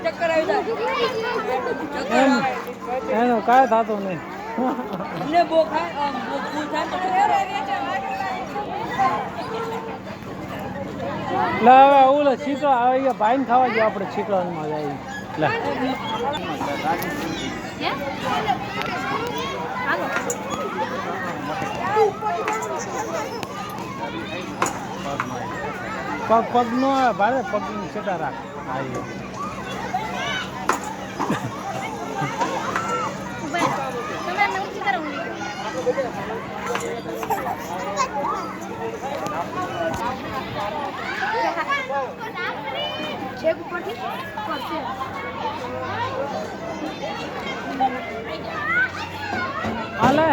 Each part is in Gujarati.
ચક્કર એનો કાંઈ થતો નહીં લે હવે ઓલો છીકડા આવે ભાઈ ને ખાવા જાય આપણે છીકડામાં જાય લે પગ નો ભારે પગ સેટા રાખ લે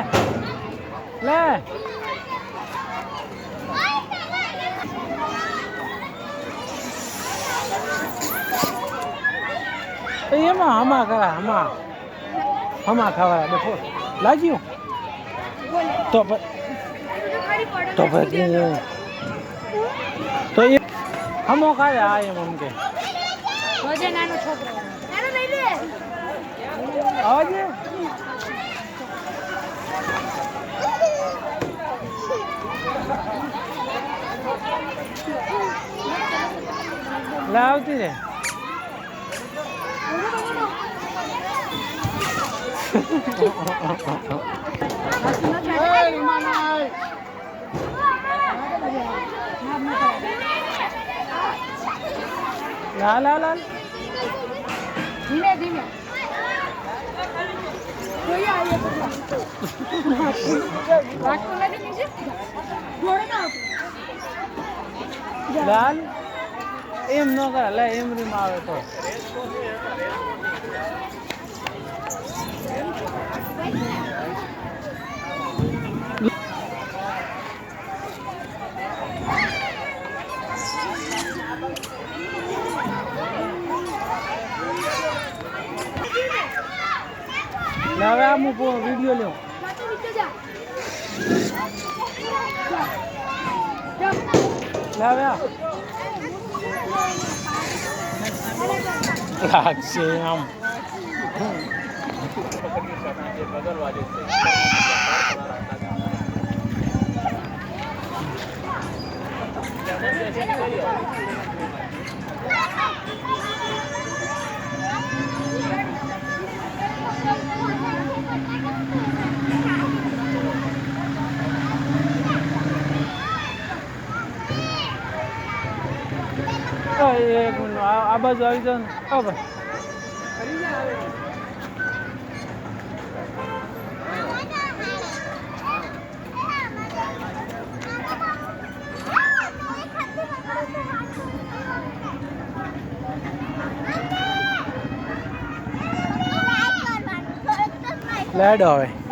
લે એમાં હમા ખરા હમા ખાવા બપોર લાગ્યું તો તો એ હમો ખાય આ એમ કે નાનો છોકરો આવજે લાવતી રે લાલ લાલ લાલ ધીમે ધીમે લાલ એમ ન કરે લે એમ રીમ આવે તો હવે આમ વિડીયો લેવો લાગશે આમ એક મિનિટ આ બાજુ આવી જાવ ને ભાઈ લેડ હવે